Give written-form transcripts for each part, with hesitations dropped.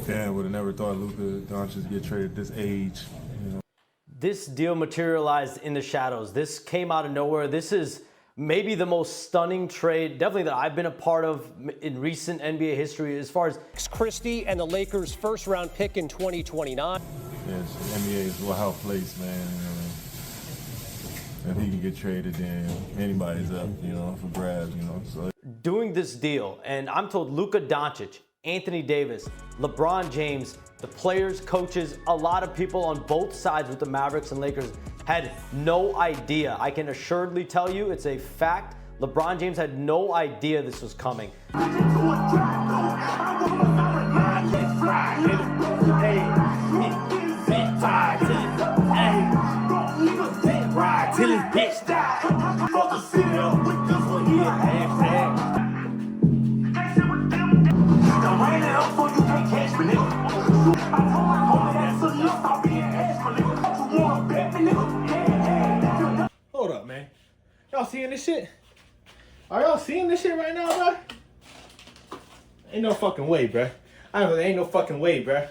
Yeah, would have never thought Luka Doncic get traded at this age. This deal materialized in the shadows. This came out of nowhere. This is maybe the most stunning trade, definitely that I've been a part of in recent NBA history as far as Christie and the Lakers' first-round pick in 2029. Yes, the NBA is a wild place, man. If he can get traded, then anybody's up, for grabs, So doing this deal, and I'm told Luka Doncic, Anthony Davis, LeBron James, the players, coaches, a lot of people on both sides with the Mavericks and Lakers had no idea. I can assuredly tell you it's a fact. LeBron James had no idea this was coming. Hold up, man. Y'all seeing this shit? Are y'all seeing this shit right now, bro? Ain't no fucking way, bro. Ain't no fucking way, bro.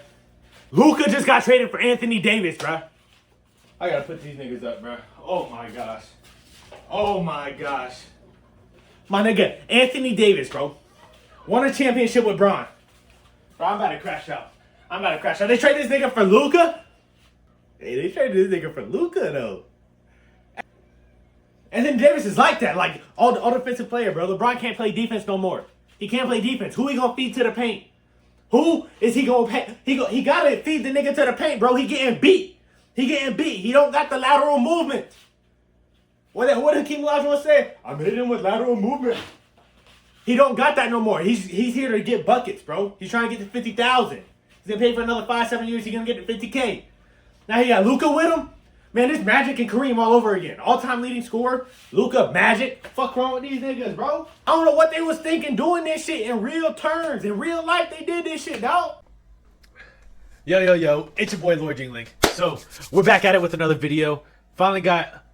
Luka just got traded for Anthony Davis, bro. I gotta put these niggas up, bro. Oh my gosh. Oh my gosh. My nigga, Anthony Davis, bro. Won a championship with Bron. Bro, I'm about to crash out. They traded this nigga for Luka? Hey, they traded this nigga for Luka, though. Anthony Davis is like that. Like, all defensive player, bro. LeBron can't play defense no more. He can't play defense. Who he gonna feed to the paint? Who is he gonna pay? He gotta feed the nigga to the paint, bro. He getting beat. He don't got the lateral movement. What Hakeem Olajuwon say? I made him with lateral movement. He don't got that no more. He's here to get buckets, bro. He's trying to get to 50,000. He's gonna pay for another 5-7 years. He's gonna get to 50K. Now he got Luka with him. Man, this Magic and Kareem all over again. All-time leading scorer, Luka, Magic. Fuck wrong with these niggas, bro? I don't know what they was thinking doing this shit in real terms. In real life, they did this shit, dog. Yo, it's your boy Lord-Yingling. So, we're back at it with another video. Finally got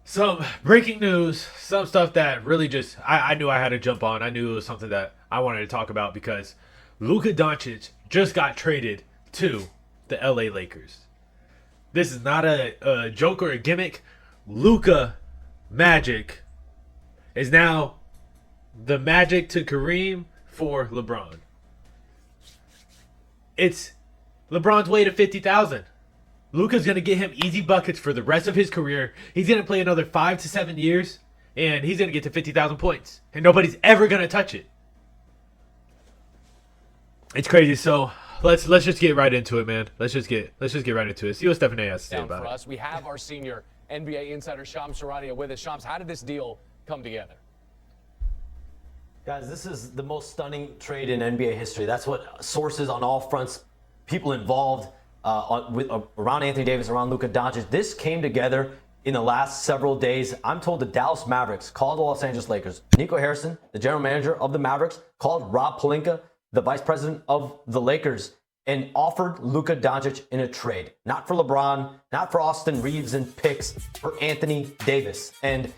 some breaking news, some stuff that really just, I knew I had to jump on. I knew it was something that I wanted to talk about because Luka Doncic just got traded to the LA Lakers. This is not a joke or a gimmick. Luka Magic is now the Magic to Kareem for LeBron. It's LeBron's way to 50,000. Luka's going to get him easy buckets for the rest of his career. He's going to play another 5 to 7 years, and he's going to get to 50,000 points. And nobody's ever going to touch it. It's crazy. So let's just get right into it, man. Let's just get right into it. See what Stephen A has to say about it. We have our senior NBA insider Shams Charania with us. Shams, how did this deal come together? Guys, this is the most stunning trade in NBA history. That's what sources on all fronts, people involved around Anthony Davis, around Luka Doncic. This came together in the last several days. I'm told the Dallas Mavericks called the Los Angeles Lakers. Nico Harrison, the general manager of the Mavericks, called Rob Pelinka, the vice president of the Lakers, and offered Luka Doncic in a trade. Not for LeBron, not for Austin Reeves and picks, for Anthony Davis. And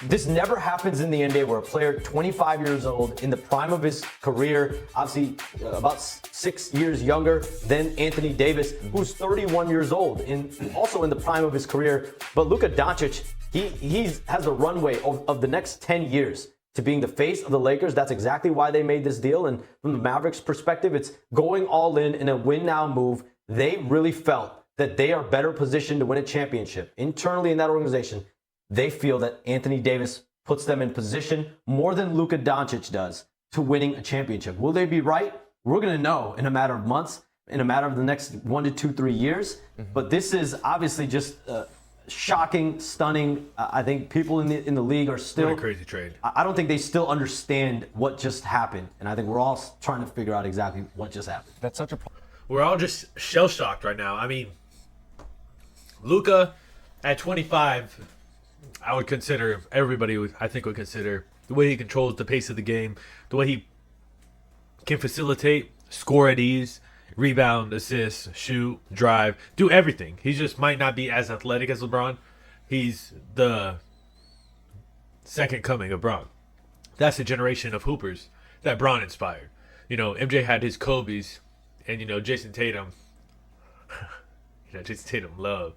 this never happens in the NBA where a player 25 years old, in the prime of his career, obviously about 6 years younger than Anthony Davis, who's 31 years old, and also in the prime of his career. But Luka Doncic, he has a runway of the next 10 years to being the face of the Lakers. That's exactly why they made this deal. And from the Mavericks' perspective, it's going all in a win-now move. They really felt that they are better positioned to win a championship. Internally in that organization, they feel that Anthony Davis puts them in position more than Luka Doncic does to winning a championship. Will they be right? We're going to know in a matter of months, in a matter of the next 1 to 2, 3 years. But this is obviously just shocking, stunning. I think people in the league are still... What a crazy trade. I don't think they still understand what just happened. And I think we're all trying to figure out exactly what just happened. That's such a... We're all just shell-shocked right now. I mean, Luka at 25... I would consider, I think would consider the way he controls the pace of the game, the way he can facilitate, score at ease, rebound, assist, shoot, drive, do everything. He just might not be as athletic as LeBron. He's the second coming of Bron. That's the generation of hoopers that Bron inspired. You know, MJ had his Kobe's And Jason Tatum, Jason Tatum love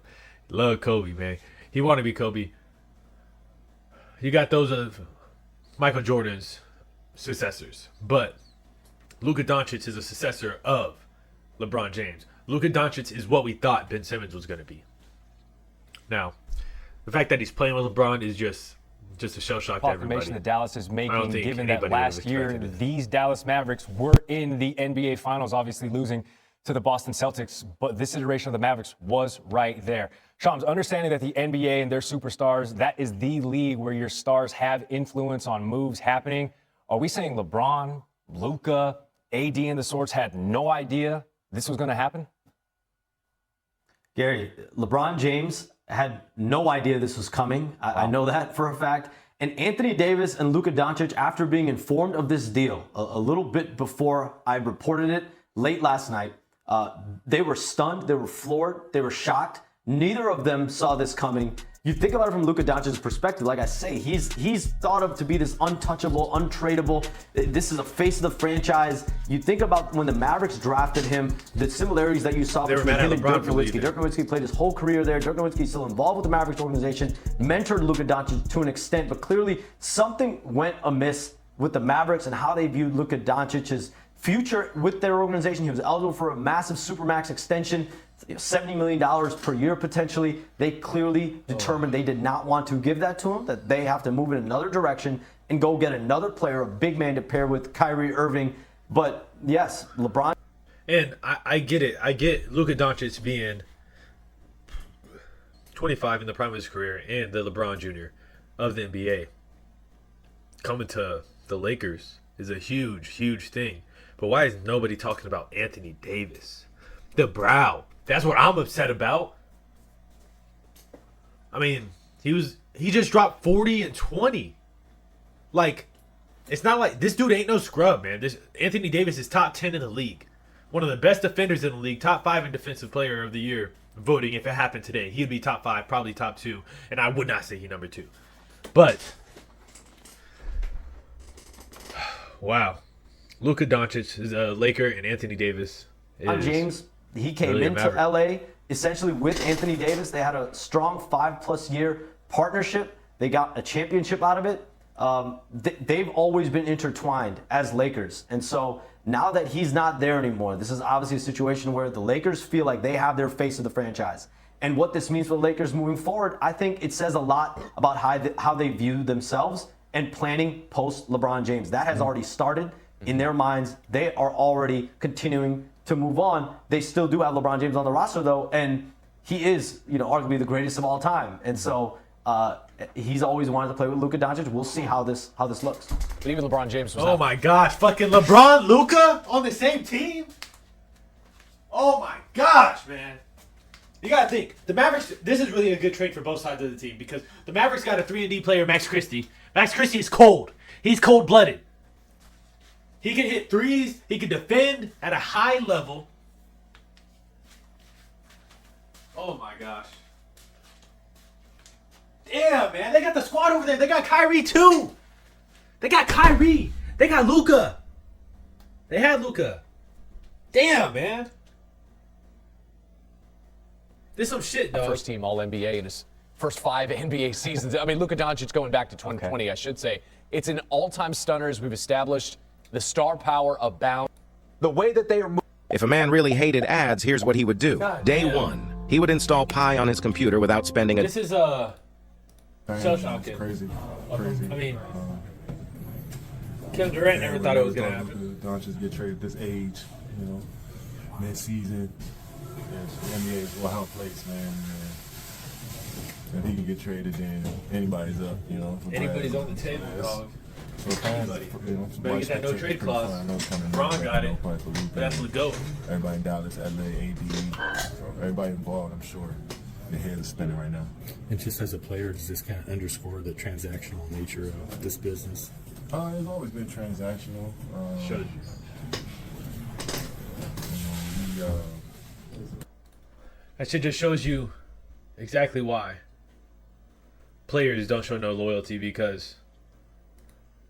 Kobe, man. He wanted to be Kobe. You got those of Michael Jordan's successors, but Luka Doncic is a successor of LeBron James. Luka Doncic is what we thought Ben Simmons was going to be. Now, the fact that he's playing with LeBron is just a shell shock to everybody. Proclamation that Dallas is I don't making, think given that anybody last would've year expected it. these Dallas Mavericks were in the NBA Finals, obviously losing to the Boston Celtics, but this iteration of the Mavericks was right there. Shams, understanding that the NBA and their superstars, that is the league where your stars have influence on moves happening. Are we saying LeBron, Luka, AD and the sorts had no idea this was going to happen? Gary, LeBron James had no idea this was coming. I know that for a fact. And Anthony Davis and Luka Doncic, after being informed of this deal a little bit before I reported it late last night, they were stunned, they were floored, they were shocked. Neither of them saw this coming. You think about it from Luka Doncic's perspective, like I say, he's thought of to be this untouchable, untradeable. This is a face of the franchise. You think about when the Mavericks drafted him, the similarities that you saw They were between mad at him and LeBron Dirk for Nowitzki. leaving. Dirk Nowitzki played his whole career there. Dirk Nowitzki still involved with the Mavericks organization, mentored Luka Doncic to an extent, but clearly something went amiss with the Mavericks and how they viewed Luka Doncic's future with their organization. He was eligible for a massive supermax extension, $70 million per year potentially. They clearly determined they did not want to give that to him, that they have to move in another direction and go get another player, a big man to pair with Kyrie Irving. But yes, LeBron. And I get it. I get Luka Doncic being 25 in the prime of his career and the LeBron Jr. of the NBA. Coming to the Lakers is a huge, huge thing. But why is nobody talking about Anthony Davis? The brow. That's what I'm upset about. I mean, he just dropped 40 and 20. Like, it's not like this dude ain't no scrub, man. This Anthony Davis is top 10 in the league. One of the best defenders in the league, top 5 in defensive player of the year voting. If it happened today, he'd be top 5, probably top 2, and I would not say he number 2. But wow. Luka Doncic is a Laker and Anthony Davis is James, he came really a into Maverick. LA essentially with Anthony Davis. They had a strong 5+ year partnership. They got a championship out of it. They've always been intertwined as Lakers. And so now that he's not there anymore, this is obviously a situation where the Lakers feel like they have their face of the franchise. And what this means for the Lakers moving forward, I think it says a lot about how they view themselves and planning post LeBron James. That has already started. In their minds, they are already continuing to move on. They still do have LeBron James on the roster, though, and he is, arguably the greatest of all time. And so he's always wanted to play with Luka Doncic. We'll see how this looks. But even LeBron James was Oh out. my gosh, fucking LeBron, Luka on the same team? Oh my gosh, man. You gotta think, the Mavericks, this is really a good trade for both sides of the team because the Mavericks got a 3-and-D player, Max Christie. Max Christie is cold. He's cold-blooded. He can hit threes. He can defend at a high level. Oh my gosh. Damn, man. They got the squad over there. They got Kyrie too. They got Kyrie. They got Luka. They had Luka. Damn, man. This some shit, though. First team All NBA in his first 5 NBA seasons. I mean, Luka Doncic going back to 2020, I should say. It's an all-time stunner as we've established. The star power abounds. The way that they are moving. If a man really hated ads, here's what he would do. God Day damn. 1, he would install Pi on his computer without spending a This is Damn, shell it's shocking. crazy. I mean, Kevin Durant never thought it was gonna happen. Doncic get traded at this age, mid-season. Yes, the NBA is a wild place, man. If he can get traded, then anybody's up, for Anybody's grabs. on the table, Yes. dog. So fans, Better get that no trade clause. LeBron got it, but that's the GOAT. Everybody in Dallas, LA, AD, so everybody involved, I'm sure. The head is spinning right now. And just as a player, does this kind of underscore the transactional nature of this business? It's always been transactional. Shows you. That shit just shows you exactly why players don't show no loyalty because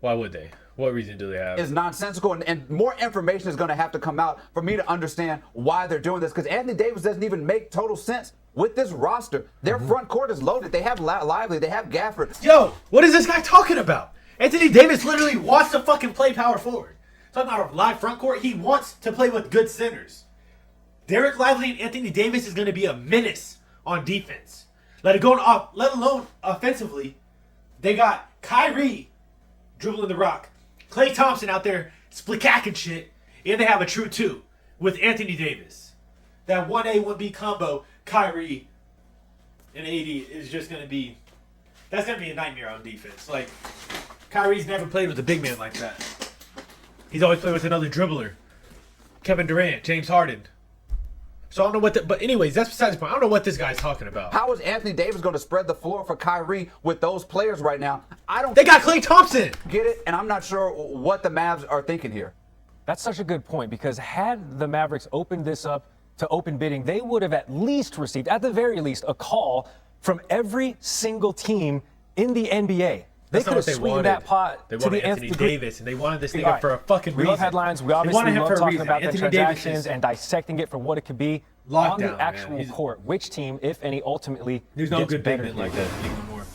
Why would they? What reason do they have? Is nonsensical, and more information is going to have to come out for me to understand why they're doing this, because Anthony Davis doesn't even make total sense with this roster. Their front court is loaded. They have Lively, they have Gafford. Yo, what is this guy talking about? Anthony Davis literally wants to fucking play power forward. Talking about a live front court, he wants to play with good centers. Derek Lively and Anthony Davis is going to be a menace on defense. Let alone offensively. They got Kyrie dribbling the rock, Klay Thompson out there split-cacking shit, and they have a true 2 with Anthony Davis. That 1A, 1B combo, Kyrie and AD is just going to be, that's going to be a nightmare on defense. Like, Kyrie's never played with a big man like that. He's always played with another dribbler. Kevin Durant, James Harden. So I don't know what but anyways, that's besides the point. I don't know what this guy's talking about. How is Anthony Davis going to spread the floor for Kyrie with those players right now? They got Klay Thompson. Get it? And I'm not sure what the Mavs are thinking here. That's such a good point, because had the Mavericks opened this up to open bidding, they would have at least received, at the very least, a call from every single team in the NBA. They could have swinged that pot they to wanted the Anthony nth degree. Davis, and they wanted this nigga for a fucking reason. We love headlines. We obviously love talking about the Anthony transactions and dissecting it for what it could be. On the actual court, which team, if any, ultimately there's no gets good big better men like that anymore.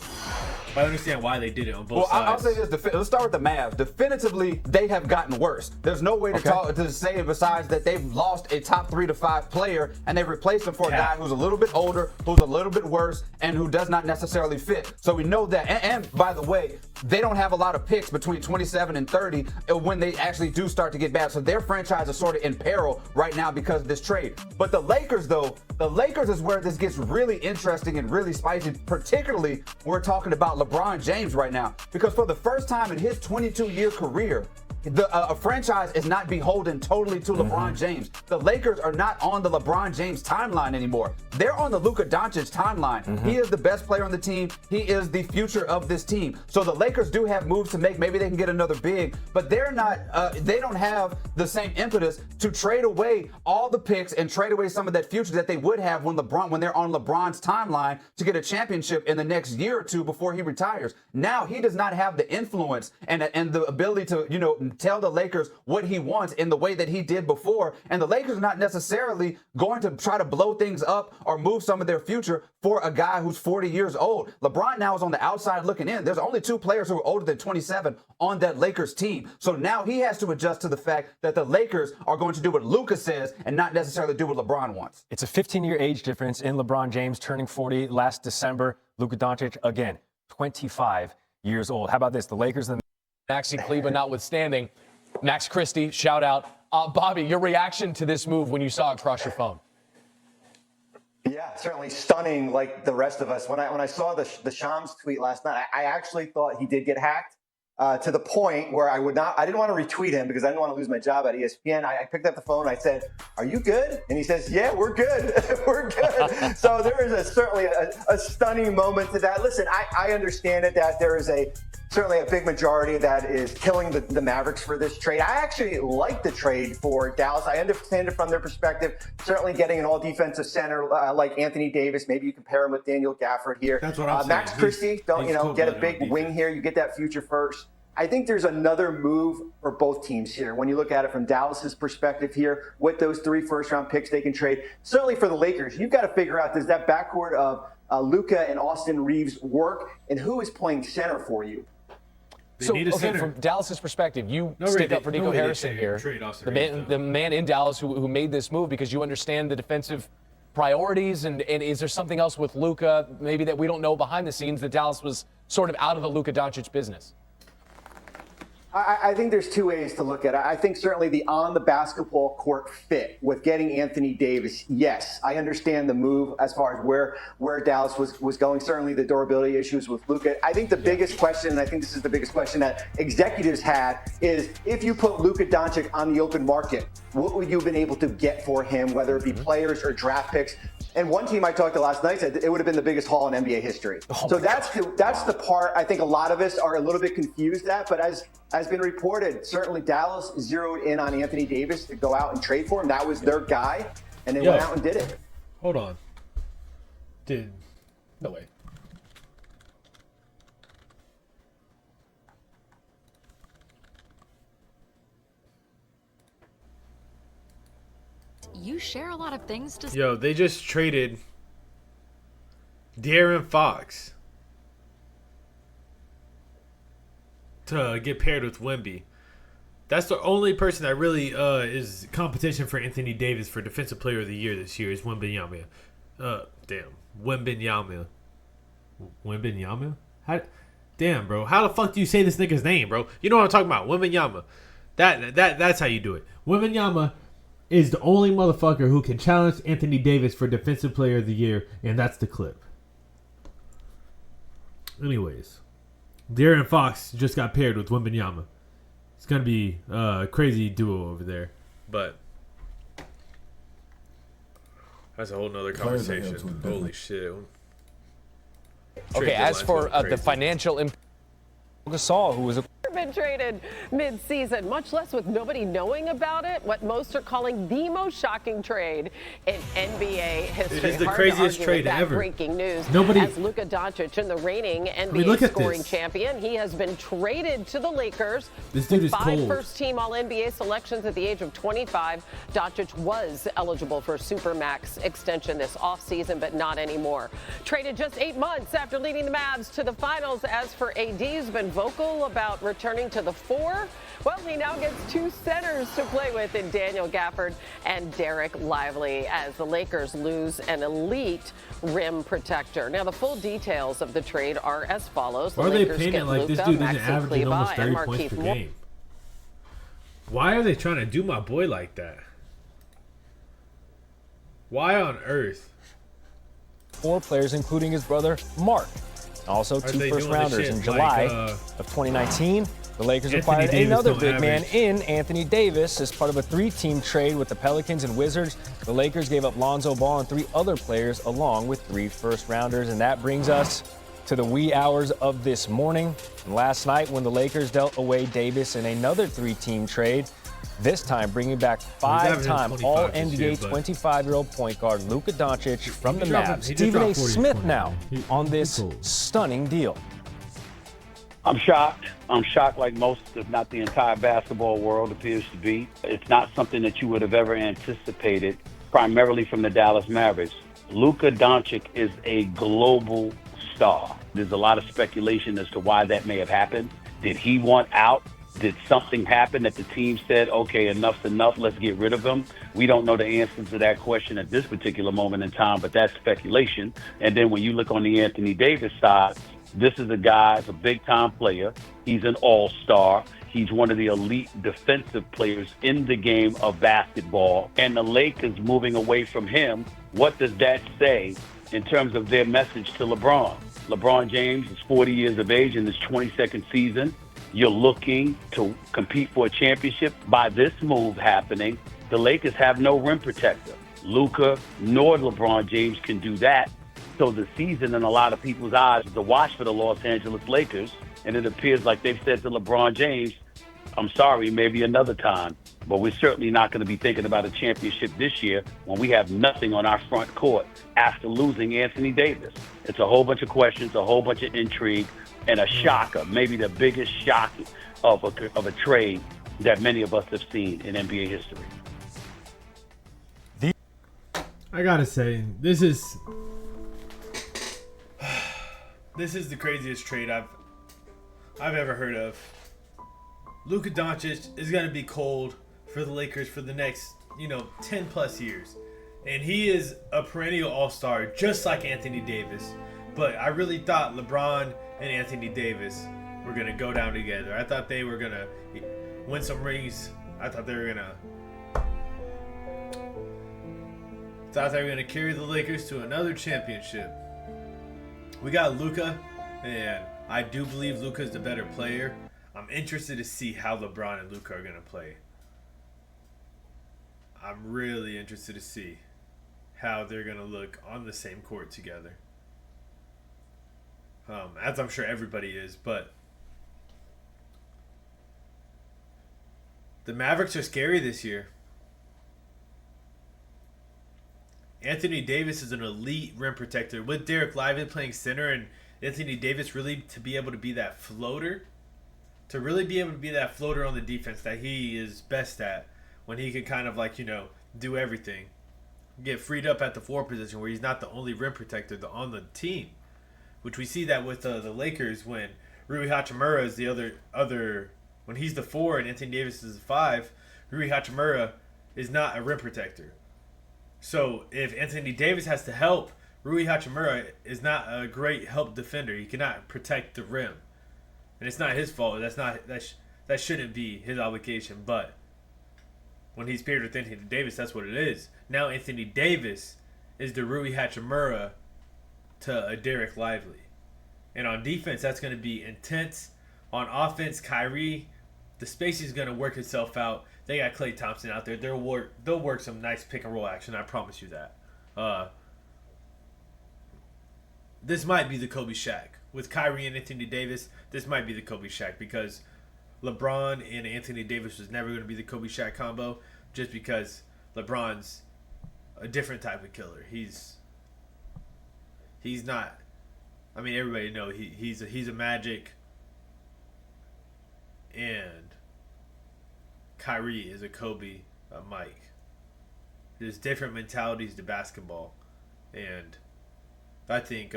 But I understand why they did it on both sides. I'll say this. Let's start with the Mavs. Definitively, they have gotten worse. There's no way to say besides that they've lost a top 3 to 5 player, and they've replaced him for a guy who's a little bit older, who's a little bit worse, and who does not necessarily fit. So we know that. And by the way, they don't have a lot of picks between 27 and 30 when they actually do start to get bad. So their franchise is sort of in peril right now because of this trade. But the Lakers, though, the Lakers is where this gets really interesting and really spicy, particularly we're talking about LeBron James right now, because for the first time in his 22-year career, a franchise is not beholden totally to LeBron James. The Lakers are not on the LeBron James timeline anymore. They're on the Luka Doncic timeline. He is the best player on the team. He is the future of this team. So the Lakers do have moves to make. Maybe they can get another big, but they're not. They don't have the same impetus to trade away all the picks and trade away some of that future that they would have when they're on LeBron's timeline to get a championship in the next year or two before he retires. Now he does not have the influence and the ability to, tell the Lakers what he wants in the way that he did before. And the Lakers are not necessarily going to try to blow things up or move some of their future for a guy who's 40 years old. LeBron now is on the outside looking in. There's only 2 players who are older than 27 on that Lakers team. So now he has to adjust to the fact that the Lakers are going to do what Luka says and not necessarily do what LeBron wants. It's a 15-year age difference in LeBron James turning 40 last December. Luka Doncic, again, 25 years old. How about this? The Lakers and Maxi Kleba notwithstanding. Max Christie, shout out. Bobby, your reaction to this move when you saw it cross your phone? Yeah, certainly stunning like the rest of us. When I saw the Shams tweet last night, I actually thought he did get hacked to the point where I didn't want to retweet him because I didn't want to lose my job at ESPN. I picked up the phone. I said, "Are you good?" And he says, "Yeah, we're good. We're good." So there is certainly a stunning moment to that. Listen, I understand it that there is certainly a big majority that is killing the Mavericks for this trade. I actually like the trade for Dallas. I understand it from their perspective. Certainly getting an all-defensive center like Anthony Davis. Maybe you can pair him with Daniel Gafford here. That's what I'm saying. Max Christie, get a big wing here. You get that future first. I think there's another move for both teams here. When you look at it from Dallas's perspective here, with those 3 first-round picks they can trade. Certainly for the Lakers, you've got to figure out, does that backcourt of Luka and Austin Reeves work, and who is playing center for you? From Dallas's perspective, you stick up for Nico Harrison here, the man in Dallas who made this move, because you understand the defensive priorities, and is there something else with Luka maybe that we don't know behind the scenes that Dallas was sort of out of the Luka Doncic business? I think there's 2 ways to look at it. I think certainly the on the basketball court fit with getting Anthony Davis. Yes, I understand the move as far as where Dallas was going. Certainly the durability issues with Luka. I think the biggest question, and I think this is the biggest question that executives had, is if you put Luka Doncic on the open market, what would you have been able to get for him, whether it be players or draft picks? And one team I talked to last night said it would have been the biggest haul in NBA history. So that's the part I think a lot of us are a little bit confused at. But as has been reported, certainly Dallas zeroed in on Anthony Davis to go out and trade for him. That was their guy, and they went out and did it. Hold on. Dude, no way. you share a lot of things to. Yo, they just traded De'Aaron Fox to get paired with Wemby. That's the only person that really is competition for Anthony Davis for Defensive Player of the Year this year is Wembanyama. Wembanyama. Wembanyama? Damn, bro. How the fuck do you say this nigga's name, bro? You know what I'm talking about. Wembanyama. That's how you do it. Wembanyama is the only motherfucker who can challenge Anthony Davis for Defensive Player of the Year, and that's the clip. Anyways, De'Aaron Fox just got paired with Wembanyama. It's going to be a crazy duo over there, but that's a whole nother conversation. Holy shit. Okay, as for the financial impact, Gasol, who was a been traded mid-season, much less with nobody knowing about it. What most are calling the most shocking trade in NBA history. It is the craziest trade ever. Breaking news. Nobody. As Luka Doncic, and the reigning NBA scoring champion, he has been traded to the Lakers. This dude is 5 cold. first-team All-NBA selections at the age of 25. Doncic was eligible for a Supermax extension this offseason, but not anymore. Traded just 8 months after leading the Mavs to the finals. As for AD, he's been vocal about returning to the 4. Well, he now gets 2 centers to play with in Daniel Gafford and Derek Lively as the Lakers lose an elite rim protector. Now, the full details of the trade are as follows. Why are they painting like this dude isn't averaging almost 30 points per game? Why are they trying to do my boy like that? Why on earth? 4 players, including his brother, Mark. Also, 2 first-rounders in July of 2019. The Lakers acquired another big man in Anthony Davis as part of a 3-team trade with the Pelicans and Wizards. The Lakers gave up Lonzo Ball and 3 other players along with 3 first-rounders. And that brings us to the wee hours of this morning. And last night when the Lakers dealt away Davis in another 3-team trade, this time bringing back 5-time All-NBA 25-year-old point guard Luka Doncic from the Mavs. Stephen A. Smith now on this stunning deal. I'm shocked. I'm shocked like most, if not the entire basketball world appears to be. It's not something that you would have ever anticipated, primarily from the Dallas Mavericks. Luka Doncic is a global star. There's a lot of speculation as to why that may have happened. Did he want out? Did something happen that the team said, okay, enough's enough, let's get rid of him? We don't know the answer to that question at this particular moment in time, but that's speculation. And then when you look on the Anthony Davis side, this is a guy, a big-time player. He's an all-star. He's one of the elite defensive players in the game of basketball. And the Lakers moving away from him, what does that say in terms of their message to LeBron? LeBron James is 40 years of age in his 22nd season. You're looking to compete for a championship. By this move happening, the Lakers have no rim protector. Luka nor LeBron James can do that. So the season, in a lot of people's eyes, is a wash for the Los Angeles Lakers. And it appears like they've said to LeBron James, I'm sorry, maybe another time. But we're certainly not going to be thinking about a championship this year when we have nothing on our front court after losing Anthony Davis. It's a whole bunch of questions, a whole bunch of intrigue, and a shocker, maybe the biggest shock of a trade that many of us have seen in NBA history. I gotta say, this is the craziest trade I've ever heard of. Luka Doncic is gonna be cold for the Lakers for the next, 10 plus years. And he is a perennial all-star, just like Anthony Davis. But I really thought LeBron and Anthony Davis were going to go down together. I thought they were going to win some rings. I thought they were going to carry the Lakers to another championship. We got Luka, and I do believe Luka is the better player. I'm interested to see how LeBron and Luka are going to play. I'm really interested to see how they're going to look on the same court together. As I'm sure everybody is, but the Mavericks are scary this year. Anthony Davis is an elite rim protector. With Derek Lively playing center and Anthony Davis really to be able to be that floater, on the defense that he is best at, when he can kind of do everything, get freed up at the 4 position where he's not the only rim protector on the team, which we see that with the Lakers when Rui Hachimura is the other when he's the 4 and Anthony Davis is the 5. Rui Hachimura is not a rim protector. So if Anthony Davis has to help, Rui Hachimura is not a great help defender. He cannot protect the rim, and it's not his fault. That shouldn't be his obligation. But when he's paired with Anthony Davis, that's what it is. Now Anthony Davis is the Rui Hachimura to a Derek Lively, and on defense that's going to be intense. On offense, Kyrie, the spacing is going to work itself out. They got Klay Thompson out there. They'll work some nice pick and roll action. I promise you that. This might be the Kobe Shaq. With Kyrie and Anthony Davis, this might be the Kobe Shaq because LeBron and Anthony Davis was never going to be the Kobe Shaq combo just because LeBron's a different type of killer. He's not. I mean, everybody knows he's a Magic, and Kyrie is a Kobe, a Mike. There's different mentalities to basketball, and I think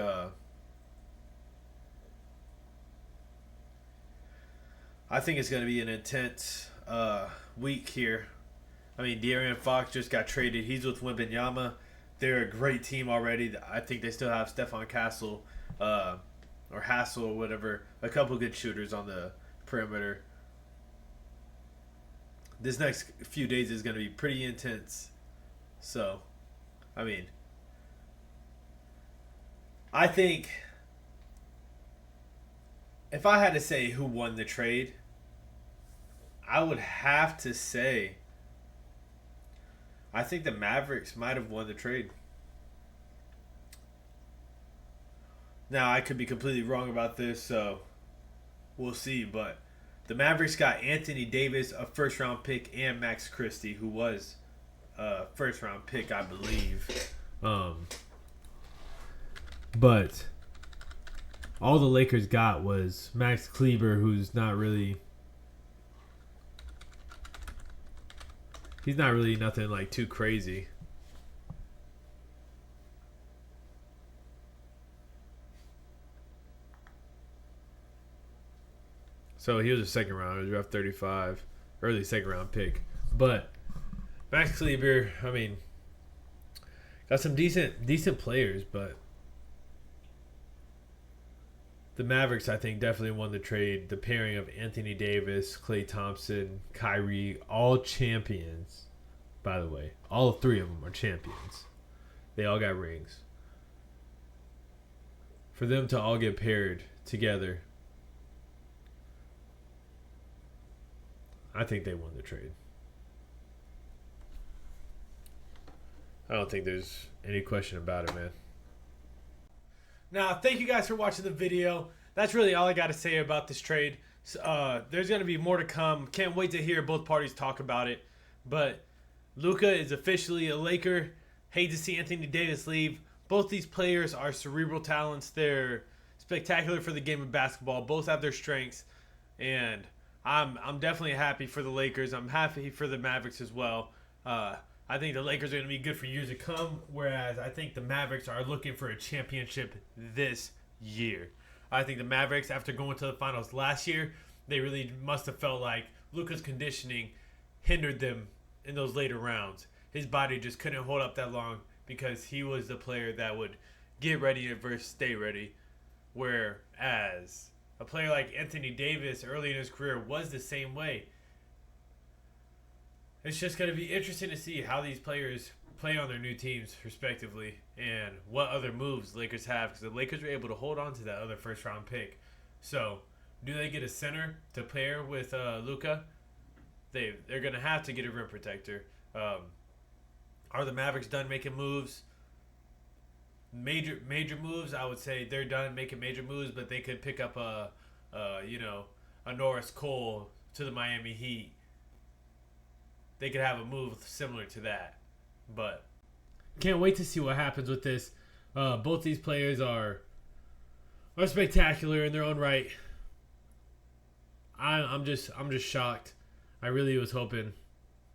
it's going to be an intense week here. I mean, De'Aaron Fox just got traded. He's with Wembanyama. They're a great team already. I think they still have Stephon Castle or Hassel or whatever. A couple good shooters on the perimeter. This next few days is going to be pretty intense. So, I mean, I think if I had to say who won the trade, I would have to say I think the Mavericks might have won the trade. Now, I could be completely wrong about this, so we'll see. But the Mavericks got Anthony Davis, a first-round pick, and Max Christie, who was a first-round pick, I believe. But all the Lakers got was Max Kleber, who's not really... He's not really nothing like too crazy. So he was a second round. He was draft 35, early second round pick. But Max Kleber, I mean, got some decent players, but the Mavericks, I think, definitely won the trade. The pairing of Anthony Davis, Klay Thompson, Kyrie, all champions, by the way. All three of them are champions. They all got rings. For them to all get paired together, I think they won the trade. I don't think there's any question about it, man. Now, thank you guys for watching the video. That's really all I got to say about this trade. There's going to be more to come. Can't wait to hear both parties talk about it. But Luka is officially a Laker. Hate to see Anthony Davis leave. Both these players are cerebral talents. They're spectacular for the game of basketball. Both have their strengths. And I'm definitely happy for the Lakers. I'm happy for the Mavericks as well. I think the Lakers are going to be good for years to come, whereas I think the Mavericks are looking for a championship this year. I think the Mavericks, after going to the finals last year, they really must have felt like Luka's conditioning hindered them in those later rounds. His body just couldn't hold up that long because he was the player that would get ready versus stay ready, whereas a player like Anthony Davis early in his career was the same way. It's just going to be interesting to see how these players play on their new teams, respectively, and what other moves Lakers have, because the Lakers were able to hold on to that other first-round pick. So, do they get a center to pair with Luka? They're going to have to get a rim protector. Are the Mavericks done making moves? Major moves, I would say they're done making major moves, but they could pick up a Norris Cole to the Miami Heat. They could have a move similar to that. But can't wait to see what happens with this. Both these players are spectacular in their own right. I'm just shocked. I really was hoping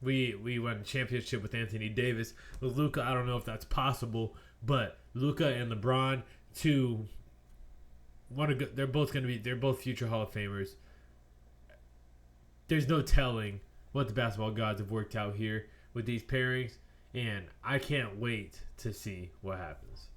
we won a championship with Anthony Davis. With Luka, I don't know if that's possible, but Luka and LeBron, they're both future Hall of Famers. There's no telling what the basketball gods have worked out here with these pairings, and I can't wait to see what happens.